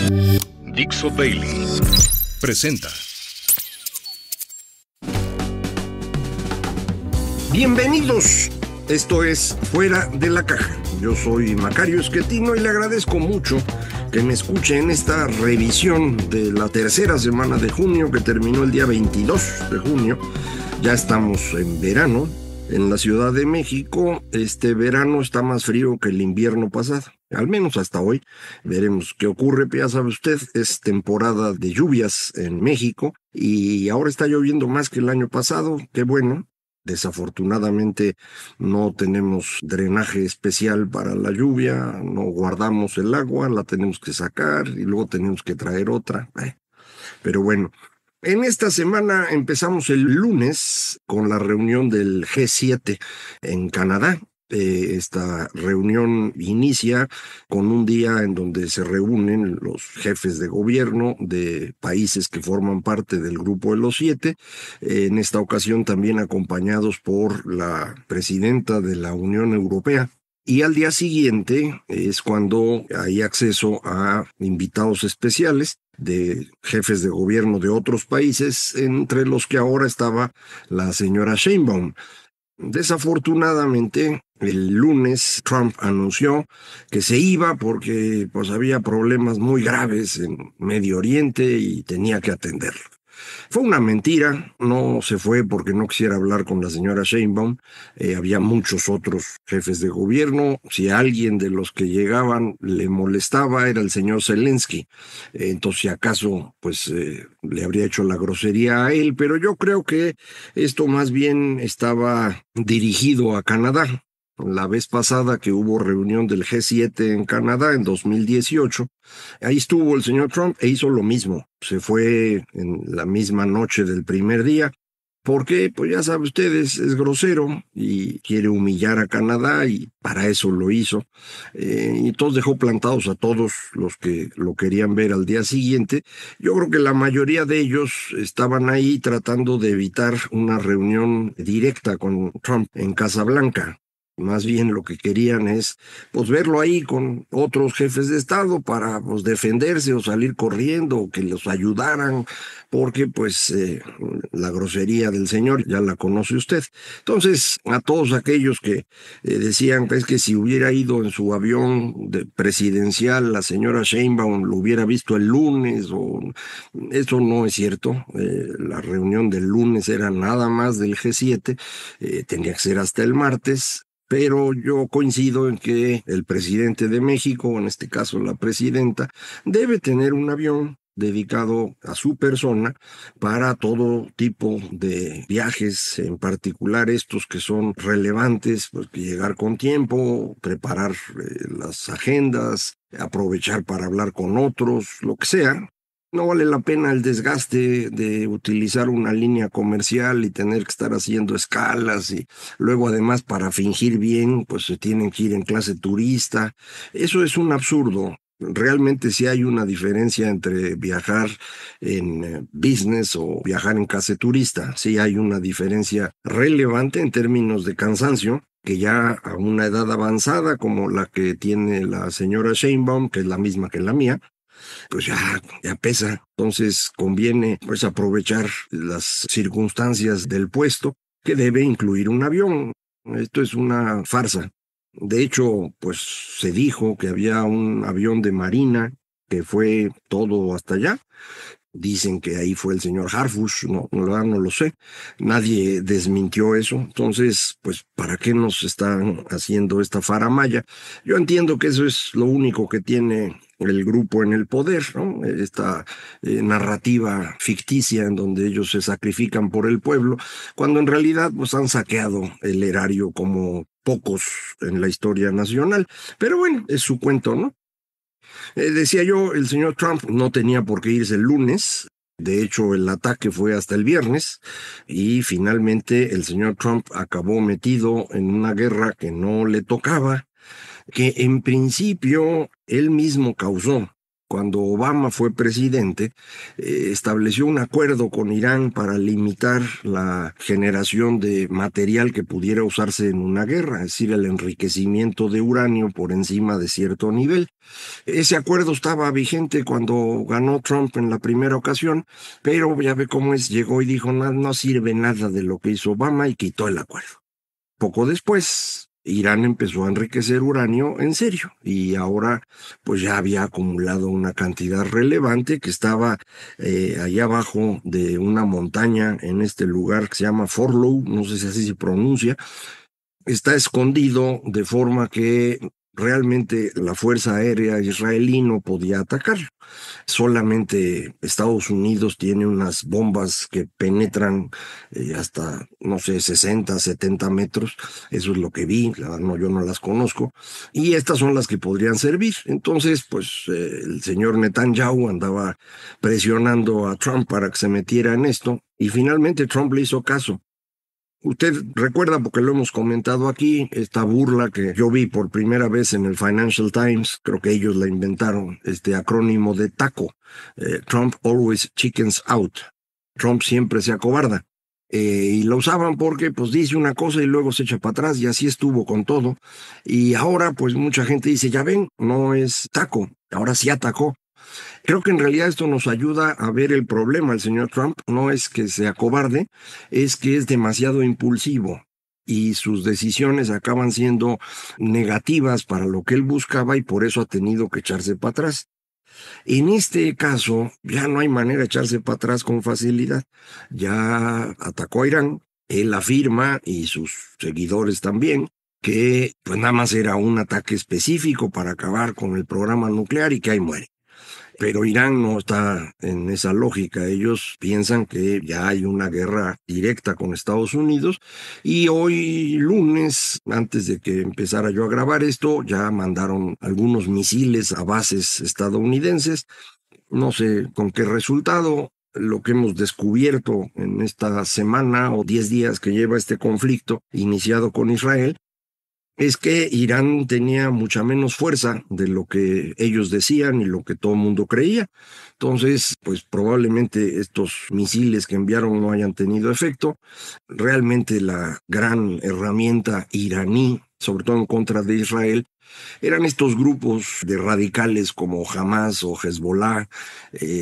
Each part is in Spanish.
Dixo Daily presenta. Bienvenidos, esto es Fuera de la Caja. Yo soy Macario Esquetino y le agradezco mucho que me escuche en esta revisión de la tercera semana de junio, que terminó el día 22 de junio. Ya estamos en verano. En la Ciudad de México, este verano está más frío que el invierno pasado, al menos hasta hoy. Veremos qué ocurre. Ya sabe usted, es temporada de lluvias en México y ahora está lloviendo más que el año pasado. Qué bueno. Desafortunadamente no tenemos drenaje especial para la lluvia, no guardamos el agua, la tenemos que sacar y luego tenemos que traer otra. Pero bueno. En esta semana empezamos el lunes con la reunión del G7 en Canadá. Esta reunión inicia con un día en donde se reúnen los jefes de gobierno de países que forman parte del Grupo de los Siete, en esta ocasión también acompañados por la presidenta de la Unión Europea. Y al día siguiente es cuando hay acceso a invitados especiales de jefes de gobierno de otros países, entre los que ahora estaba la señora Sheinbaum. Desafortunadamente, el lunes Trump anunció que se iba porque pues había problemas muy graves en Medio Oriente y tenía que atenderlo. Fue una mentira, no se fue porque no quisiera hablar con la señora Sheinbaum. Había muchos otros jefes de gobierno. Si a alguien de los que llegaban le molestaba era el señor Zelensky. Entonces, si acaso, pues le habría hecho la grosería a él, pero yo creo que esto más bien estaba dirigido a Canadá. La vez pasada que hubo reunión del G7 en Canadá en 2018, ahí estuvo el señor Trump e hizo lo mismo. Se fue en la misma noche del primer día, porque, pues ya sabe usted, es grosero y quiere humillar a Canadá y para eso lo hizo. Y entonces dejó plantados a todos los que lo querían ver al día siguiente. Yo creo que la mayoría de ellos estaban ahí tratando de evitar una reunión directa con Trump en Casa Blanca. Más bien lo que querían es pues verlo ahí con otros jefes de Estado para pues defenderse o salir corriendo o que los ayudaran, porque pues la grosería del señor ya la conoce usted. Entonces, a todos aquellos que decían pues, que si hubiera ido en su avión presidencial la señora Sheinbaum lo hubiera visto el lunes, o eso no es cierto. La reunión del lunes era nada más del G7, tenía que ser hasta el martes. Pero yo coincido en que el presidente de México, en este caso la presidenta, debe tener un avión dedicado a su persona para todo tipo de viajes, en particular estos que son relevantes, pues que llegar con tiempo, preparar las agendas, aprovechar para hablar con otros, lo que sea. No vale la pena el desgaste de utilizar una línea comercial y tener que estar haciendo escalas y luego además para fingir bien, pues se tienen que ir en clase turista. Eso es un absurdo. Realmente sí hay una diferencia entre viajar en business o viajar en clase turista. Sí hay una diferencia relevante en términos de cansancio, que ya a una edad avanzada como la que tiene la señora Sheinbaum, que es la misma que la mía, pues ya pesa. Entonces conviene pues aprovechar las circunstancias del puesto, que debe incluir un avión. Esto es una farsa. De hecho, pues se dijo que había un avión de Marina que fue todo hasta allá. Dicen que ahí fue el señor Harfush, no lo sé. Nadie desmintió eso. Entonces, pues, ¿para qué nos están haciendo esta faramalla? Yo entiendo que eso es lo único que tiene el grupo en el poder, ¿no? Esta narrativa ficticia en donde ellos se sacrifican por el pueblo, cuando en realidad pues han saqueado el erario como pocos en la historia nacional. Pero bueno, es su cuento, ¿no? Decía yo, el señor Trump no tenía por qué irse el lunes. De hecho, el ataque fue hasta el viernes y finalmente el señor Trump acabó metido en una guerra que no le tocaba, que en principio él mismo causó. cuando Obama fue presidente, estableció un acuerdo con Irán para limitar la generación de material que pudiera usarse en una guerra, es decir, el enriquecimiento de uranio por encima de cierto nivel. Ese acuerdo estaba vigente cuando ganó Trump en la primera ocasión, pero ya ve cómo es, llegó y dijo, no, no sirve nada de lo que hizo Obama y quitó el acuerdo. Poco después, Irán empezó a enriquecer uranio en serio y ahora pues ya había acumulado una cantidad relevante que estaba allá abajo de una montaña en este lugar que se llama Fordow, no sé si así se pronuncia. Está escondido de forma que realmente la Fuerza Aérea israelí no podía atacar. Solamente Estados Unidos tiene unas bombas que penetran hasta, no sé, 60, 70 metros. Eso es lo que vi, no, yo no las conozco. Y estas son las que podrían servir. Entonces, pues el señor Netanyahu andaba presionando a Trump para que se metiera en esto. Y finalmente Trump le hizo caso. Usted recuerda, porque lo hemos comentado aquí, esta burla que yo vi por primera vez en el Financial Times, creo que ellos la inventaron, este acrónimo de TACO, Trump always chickens out, Trump siempre se acobarda. Y lo usaban porque pues dice una cosa y luego se echa para atrás y así estuvo con todo. Y ahora pues mucha gente dice, ya ven, no es taco, ahora sí atacó. Creo que en realidad esto nos ayuda a ver el problema. El señor Trump no es que sea cobarde, es que es demasiado impulsivo y sus decisiones acaban siendo negativas para lo que él buscaba y por eso ha tenido que echarse para atrás. En este caso, ya no hay manera de echarse para atrás con facilidad. Ya atacó a Irán, él afirma y sus seguidores también que pues nada más era un ataque específico para acabar con el programa nuclear y que ahí muere. Pero Irán no está en esa lógica. Ellos piensan que ya hay una guerra directa con Estados Unidos y hoy lunes, antes de que empezara yo a grabar esto, ya mandaron algunos misiles a bases estadounidenses. No sé con qué resultado. Lo que hemos descubierto en esta semana o 10 días que lleva este conflicto iniciado con Israel es que Irán tenía mucha menos fuerza de lo que ellos decían y lo que todo el mundo creía. Entonces, pues probablemente estos misiles que enviaron no hayan tenido efecto. Realmente la gran herramienta iraní, sobre todo en contra de Israel, eran estos grupos de radicales como Hamas o Hezbollah,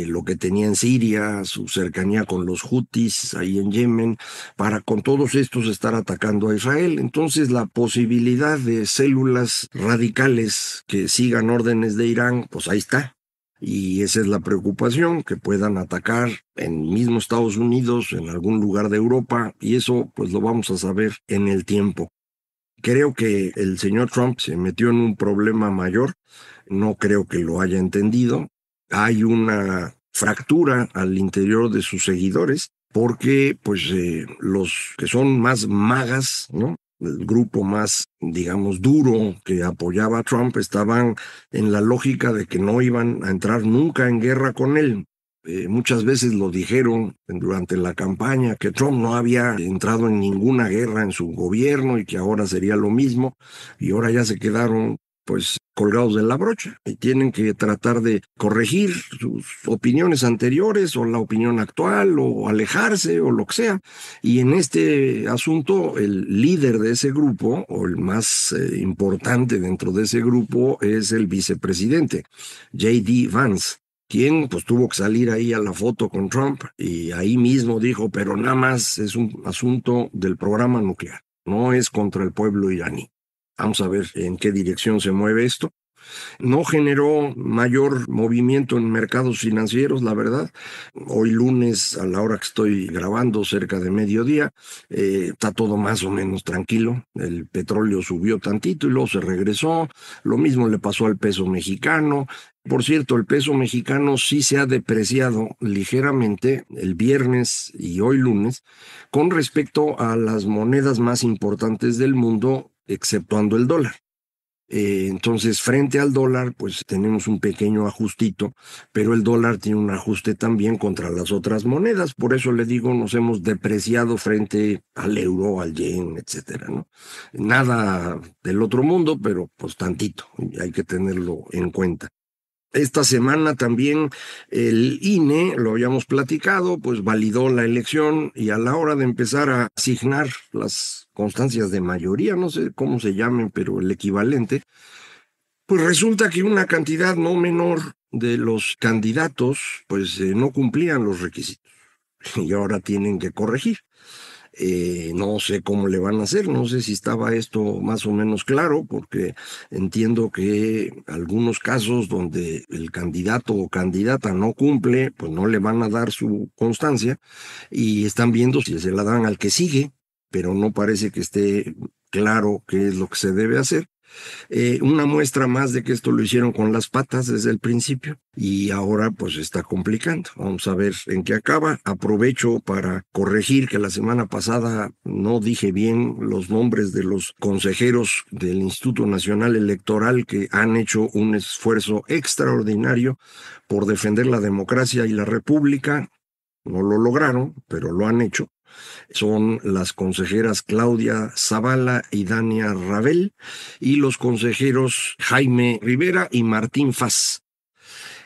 lo que tenía en Siria, su cercanía con los Hutis ahí en Yemen, para con todos estos estar atacando a Israel. Entonces la posibilidad de células radicales que sigan órdenes de Irán, pues ahí está. Y esa es la preocupación, que puedan atacar en mismo Estados Unidos, en algún lugar de Europa, y eso pues lo vamos a saber en el tiempo. Creo que el señor Trump se metió en un problema mayor, no creo que lo haya entendido. Hay una fractura al interior de sus seguidores porque pues los que son más magas, ¿no? El grupo más, digamos, duro que apoyaba a Trump estaban en la lógica de que no iban a entrar nunca en guerra con él. Muchas veces lo dijeron durante la campaña que Trump no había entrado en ninguna guerra en su gobierno y que ahora sería lo mismo, y ahora ya se quedaron pues colgados de la brocha y tienen que tratar de corregir sus opiniones anteriores o la opinión actual o alejarse o lo que sea. Y en este asunto el líder de ese grupo o el más importante dentro de ese grupo es el vicepresidente, J.D. Vance, quien pues tuvo que salir ahí a la foto con Trump y ahí mismo dijo, pero nada más es un asunto del programa nuclear, no es contra el pueblo iraní. Vamos a ver en qué dirección se mueve esto. No generó mayor movimiento en mercados financieros, la verdad. Hoy lunes, a la hora que estoy grabando, cerca de mediodía, está todo más o menos tranquilo. El petróleo subió tantito y luego se regresó. Lo mismo le pasó al peso mexicano. Por cierto, el peso mexicano sí se ha depreciado ligeramente el viernes y hoy lunes con respecto a las monedas más importantes del mundo, exceptuando el dólar. Entonces, frente al dólar, pues tenemos un pequeño ajustito, pero el dólar tiene un ajuste también contra las otras monedas. Por eso le digo, nos hemos depreciado frente al euro, al yen, etcétera, ¿no? Nada del otro mundo, pero pues tantito, y hay que tenerlo en cuenta. Esta semana también el INE, lo habíamos platicado, pues validó la elección y a la hora de empezar a asignar las constancias de mayoría, no sé cómo se llamen, pero el equivalente, pues resulta que una cantidad no menor de los candidatos pues no cumplían los requisitos y ahora tienen que corregir. No sé cómo le van a hacer, no sé si estaba esto más o menos claro, porque entiendo que algunos casos donde el candidato o candidata no cumple, pues no le van a dar su constancia y están viendo si se la dan al que sigue, pero no parece que esté claro qué es lo que se debe hacer. Una muestra más de que esto lo hicieron con las patas desde el principio y ahora pues está complicando. Vamos a ver en qué acaba. Aprovecho para corregir que la semana pasada no dije bien los nombres de los consejeros del Instituto Nacional Electoral que han hecho un esfuerzo extraordinario por defender la democracia y la república. No lo lograron, pero lo han hecho. Son las consejeras Claudia Zavala y Dania Rabel y los consejeros Jaime Rivera y Martín Faz.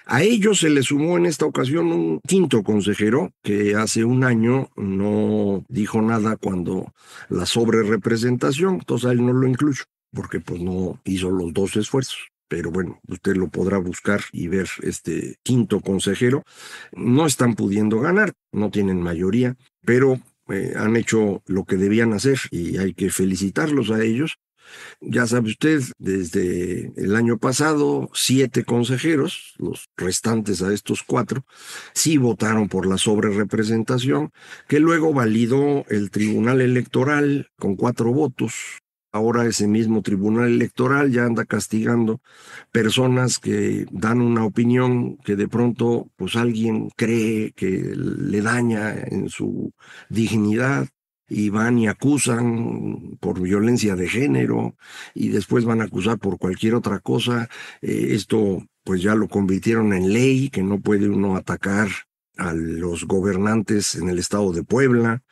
A ellos se les sumó en esta ocasión un quinto consejero que hace un año no dijo nada cuando la sobrerepresentación, entonces a él no lo incluyo, porque pues no hizo los dos esfuerzos. Pero bueno, usted lo podrá buscar y ver este quinto consejero. No están pudiendo ganar, no tienen mayoría, pero han hecho lo que debían hacer y hay que felicitarlos a ellos. Ya sabe usted, desde el año pasado, 7 consejeros, los restantes a estos 4, sí votaron por la sobrerepresentación, que luego validó el Tribunal Electoral con 4 votos. Ahora ese mismo Tribunal Electoral ya anda castigando personas que dan una opinión que de pronto pues alguien cree que le daña en su dignidad y van y acusan por violencia de género y después van a acusar por cualquier otra cosa. Esto pues ya lo convirtieron en ley, que no puede uno atacar a los gobernantes en el estado de Puebla.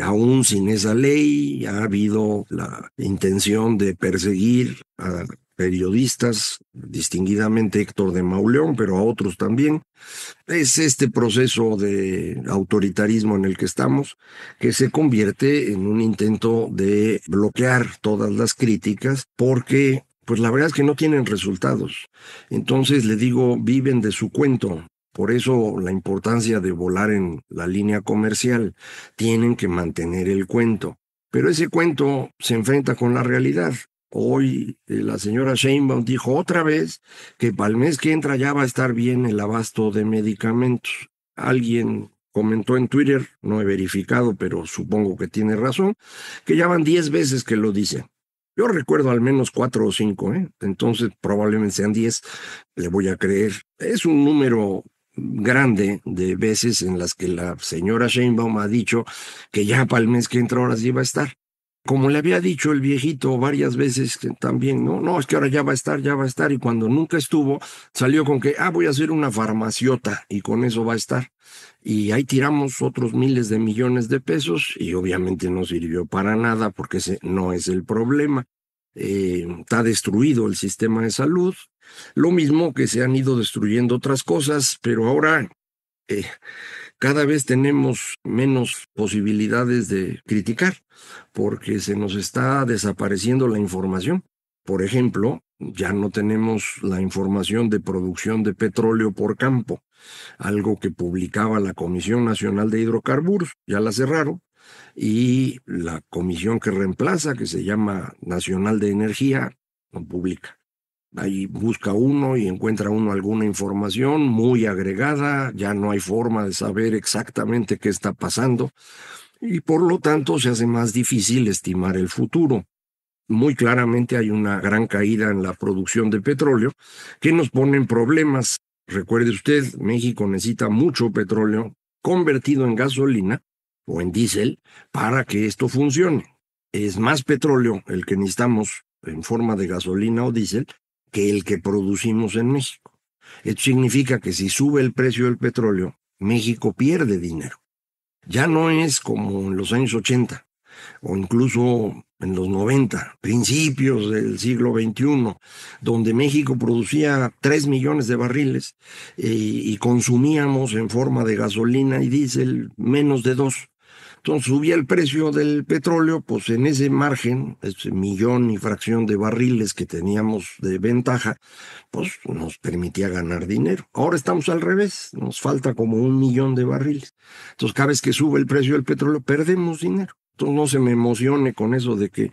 Aún sin esa ley ha habido la intención de perseguir a periodistas, distinguidamente Héctor de Mauleón, pero a otros también. Es este proceso de autoritarismo en el que estamos, que se convierte en un intento de bloquear todas las críticas, porque pues la verdad es que no tienen resultados. Entonces le digo, viven de su cuento. Por eso la importancia de volar en la línea comercial. Tienen que mantener el cuento. Pero ese cuento se enfrenta con la realidad. Hoy la señora Sheinbaum dijo otra vez que para el mes que entra ya va a estar bien el abasto de medicamentos. Alguien comentó en Twitter, no he verificado, pero supongo que tiene razón, que ya van 10 veces que lo dice. Yo recuerdo al menos 4 o 5, entonces probablemente sean 10, le voy a creer. Es un número grande de veces en las que la señora Sheinbaum ha dicho que ya para el mes que entra ahora sí va a estar. Como le había dicho el viejito varias veces que también, no, es que ahora ya va a estar, y cuando nunca estuvo, salió con que, voy a hacer una farmaciota y con eso va a estar. Y ahí tiramos otros miles de millones de pesos y obviamente no sirvió para nada porque ese no es el problema. Está destruido el sistema de salud, lo mismo que se han ido destruyendo otras cosas, pero ahora eh, cada vez tenemos menos posibilidades de criticar porque se nos está desapareciendo la información. Por ejemplo, ya no tenemos la información de producción de petróleo por campo, algo que publicaba la Comisión Nacional de Hidrocarburos, ya la cerraron, y la comisión que reemplaza, que se llama Nacional de Energía, no publica. Ahí busca uno y encuentra uno alguna información muy agregada, ya no hay forma de saber exactamente qué está pasando y por lo tanto se hace más difícil estimar el futuro. Muy claramente hay una gran caída en la producción de petróleo que nos pone en problemas. Recuerde usted, México necesita mucho petróleo convertido en gasolina o en diésel para que esto funcione. Es más petróleo el que necesitamos en forma de gasolina o diésel que el que producimos en México. Esto significa que si sube el precio del petróleo, México pierde dinero. Ya no es como en los años 80 o incluso en los 90, principios del siglo XXI, donde México producía 3 millones de barriles y consumíamos en forma de gasolina y diésel menos de 2. Entonces subía el precio del petróleo, pues en ese margen, ese millón y fracción de barriles que teníamos de ventaja, pues nos permitía ganar dinero. Ahora estamos al revés, nos falta como 1 millón de barriles. Entonces cada vez que sube el precio del petróleo, perdemos dinero. Entonces no se me emocione con eso de que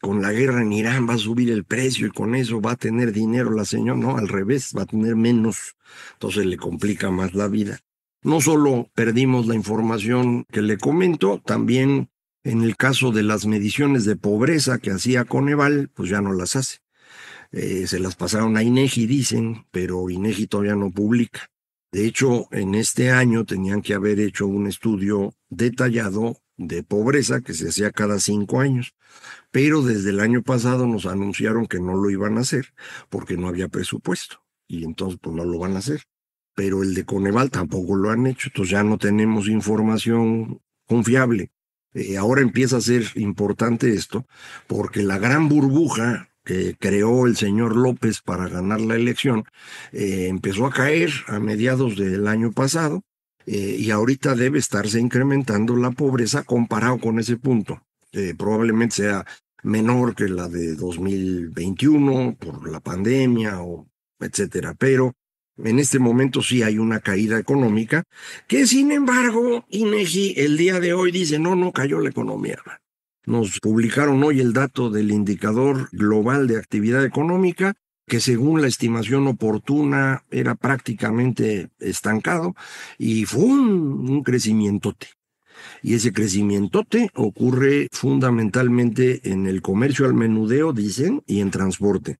con la guerra en Irán va a subir el precio y con eso va a tener dinero la señora. No, al revés, va a tener menos. Entonces le complica más la vida. No solo perdimos la información que le comento, también en el caso de las mediciones de pobreza que hacía Coneval, pues ya no las hace. Se las pasaron a INEGI, dicen, pero INEGI todavía no publica. De hecho, en este año tenían que haber hecho un estudio detallado de pobreza que se hacía cada 5 años, pero desde el año pasado nos anunciaron que no lo iban a hacer porque no había presupuesto y entonces pues no lo van a hacer. Pero el de Coneval tampoco lo han hecho, entonces ya no tenemos información confiable. Ahora empieza a ser importante esto, porque la gran burbuja que creó el señor López para ganar la elección empezó a caer a mediados del año pasado y ahorita debe estarse incrementando la pobreza comparado con ese punto. Probablemente sea menor que la de 2021 por la pandemia o etcétera, pero en este momento sí hay una caída económica que, sin embargo, INEGI el día de hoy dice, no cayó la economía. Nos publicaron hoy el dato del indicador global de actividad económica, que según la estimación oportuna era prácticamente estancado y fue un crecimientote. Y ese crecimientote ocurre fundamentalmente en el comercio al menudeo, dicen, y en transporte.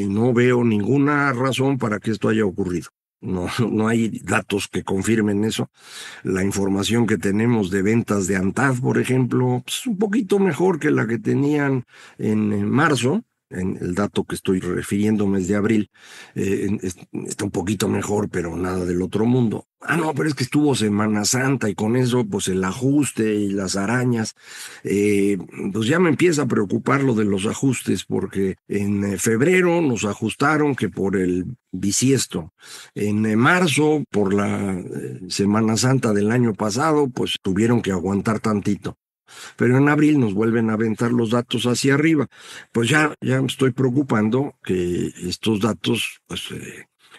No veo ninguna razón para que esto haya ocurrido. No hay datos que confirmen eso. La información que tenemos de ventas de ANTAD, por ejemplo, es un poquito mejor que la que tenían en marzo. En el dato que estoy refiriéndome es de abril, está un poquito mejor, pero nada del otro mundo. No, pero es que estuvo Semana Santa y con eso, pues el ajuste y las arañas, pues ya me empieza a preocupar lo de los ajustes, porque en febrero nos ajustaron que por el bisiesto, en marzo, por la Semana Santa del año pasado, pues tuvieron que aguantar tantito. Pero en abril nos vuelven a aventar los datos hacia arriba. Pues ya me estoy preocupando que estos datos pues,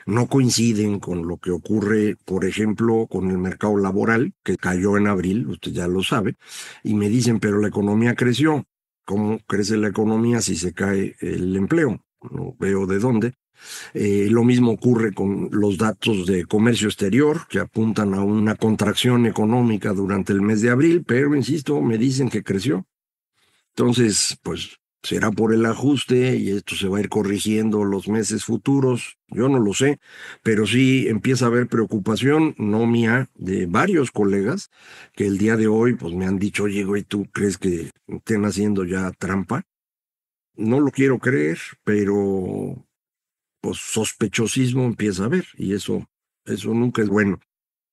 no coinciden con lo que ocurre, por ejemplo, con el mercado laboral, que cayó en abril, usted ya lo sabe, y me dicen, pero la economía creció. ¿Cómo crece la economía si se cae el empleo? No veo de dónde. Lo mismo ocurre con los datos de comercio exterior, que apuntan a una contracción económica durante el mes de abril, pero, insisto, me dicen que creció. Entonces, pues, será por el ajuste y esto se va a ir corrigiendo los meses futuros. Yo no lo sé, pero sí empieza a haber preocupación, no mía, de varios colegas, que el día de hoy, pues, me han dicho, oye, güey, ¿tú crees que estén haciendo ya trampa? No lo quiero creer, pero pues sospechosismo empieza a haber y eso nunca es bueno.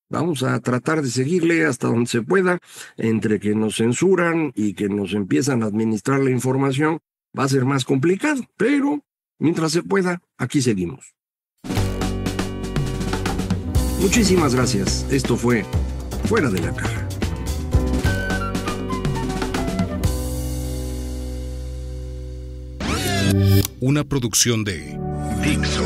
Vamos a tratar de seguirle hasta donde se pueda, entre que nos censuran y que nos empiezan a administrar la información, va a ser más complicado, pero mientras se pueda, aquí seguimos. Muchísimas gracias. Esto fue Fuera de la Caja. Una producción de Dixo.